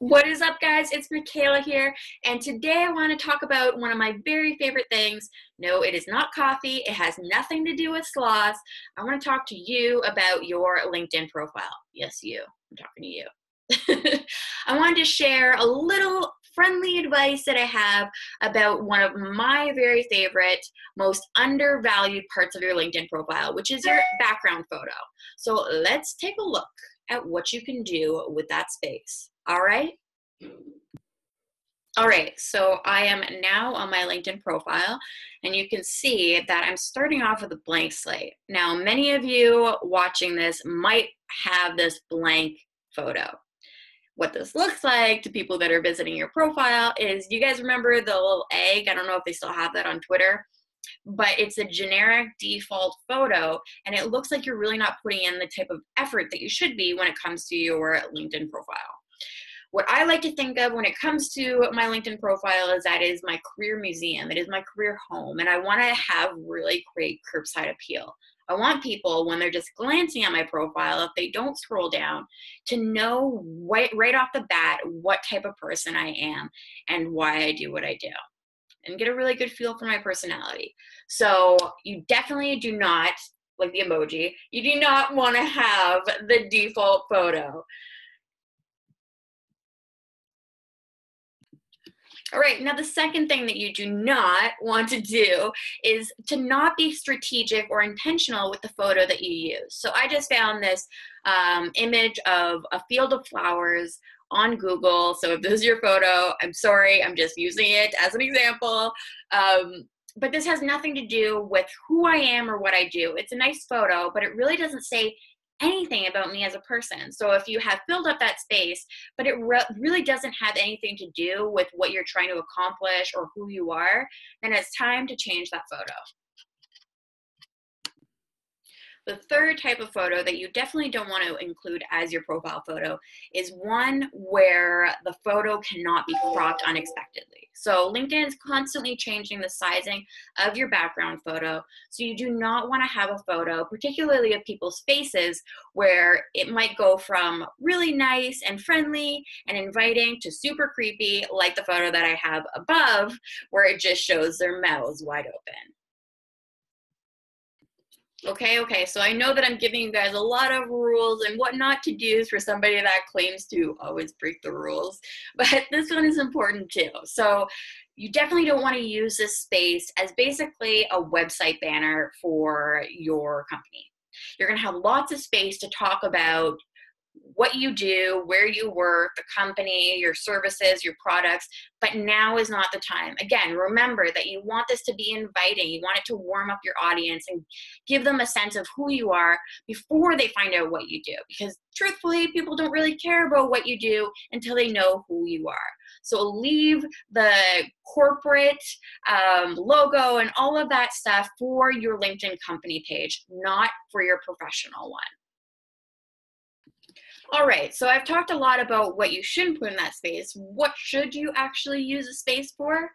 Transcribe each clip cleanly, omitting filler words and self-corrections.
What is up, guys? It's Michaela here, and today I want to talk about one of my very favorite things. No, it is not coffee. It has nothing to do with sloths. I want to talk to you about your LinkedIn profile. Yes, you. I'm talking to you. I wanted to share a little friendly advice that I have about one of my very favorite, most undervalued parts of your LinkedIn profile, which is your background photo. So let's take a look at what you can do with that space. All right. All right, so I am now on my LinkedIn profile, and you can see that I'm starting off with a blank slate. Now, many of you watching this might have this blank photo. What this looks like to people that are visiting your profile is, you guys remember the little egg? I don't know if they still have that on Twitter, but it's a generic default photo, and it looks like you're really not putting in the type of effort that you should be when it comes to your LinkedIn profile. What I like to think of when it comes to my LinkedIn profile is that it is my career museum. It is my career home, and I want to have really great curbside appeal. I want people, when they're just glancing at my profile, if they don't scroll down, to know right off the bat what type of person I am and why I do what I do, and get a really good feel for my personality. So you definitely do not, like the emoji, you do not want to have the default photo. All right, now the second thing that you do not want to do is to not be strategic or intentional with the photo that you use. So I just found this image of a field of flowers on Google. So if this is your photo, I'm sorry, I'm just using it as an example. But this has nothing to do with who I am or what I do. It's a nice photo, but it really doesn't say anything about me as a person. So if you have filled up that space, but it really doesn't have anything to do with what you're trying to accomplish or who you are, then it's time to change that photo. The third type of photo that you definitely don't want to include as your profile photo is one where the photo cannot be cropped unexpectedly. So LinkedIn is constantly changing the sizing of your background photo. So you do not want to have a photo, particularly of people's faces, where it might go from really nice and friendly and inviting to super creepy, like the photo that I have above, where it just shows their mouths wide open. Okay, so I know that I'm giving you guys a lot of rules and what not to do for somebody that claims to always break the rules, but this one is important too. So you definitely don't want to use this space as basically a website banner for your company. You're going to have lots of space to talk about what you do, where you work, the company, your services, your products, but now is not the time. Again, remember that you want this to be inviting. You want it to warm up your audience and give them a sense of who you are before they find out what you do. Because truthfully, people don't really care about what you do until they know who you are. So leave the corporate logo and all of that stuff for your LinkedIn company page, not for your professional one. All right, so I've talked a lot about what you shouldn't put in that space. What should you actually use a space for?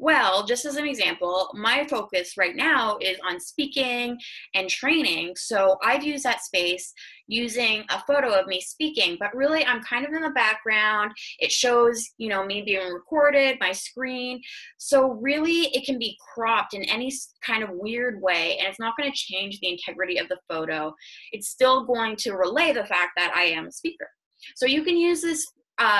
Well, just as an example, my focus right now is on speaking and training. So I've used that space using a photo of me speaking, but really I'm kind of in the background. It shows, me being recorded, my screen. So really it can be cropped in any kind of weird way, and it's not going to change the integrity of the photo. It's still going to relay the fact that I am a speaker. So you can use this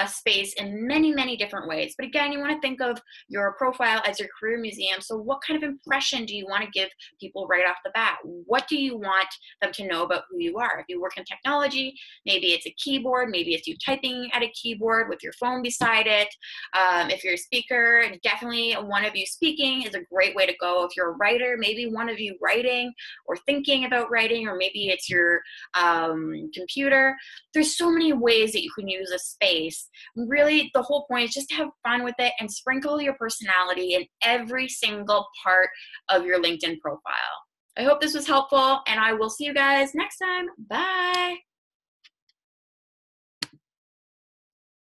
space in many, many different ways. But again, you want to think of your profile as your career museum. So what kind of impression do you want to give people right off the bat? What do you want them to know about who you are? If you work in technology, maybe it's a keyboard, maybe it's you typing at a keyboard with your phone beside it. If you're a speaker, definitely one of you speaking is a great way to go. If you're a writer, maybe one of you writing or thinking about writing, or maybe it's your computer. There's so many ways that you can use a space. Really, the whole point is just to have fun with it and sprinkle your personality in every single part of your LinkedIn profile. I hope this was helpful, and I will see you guys next time. Bye.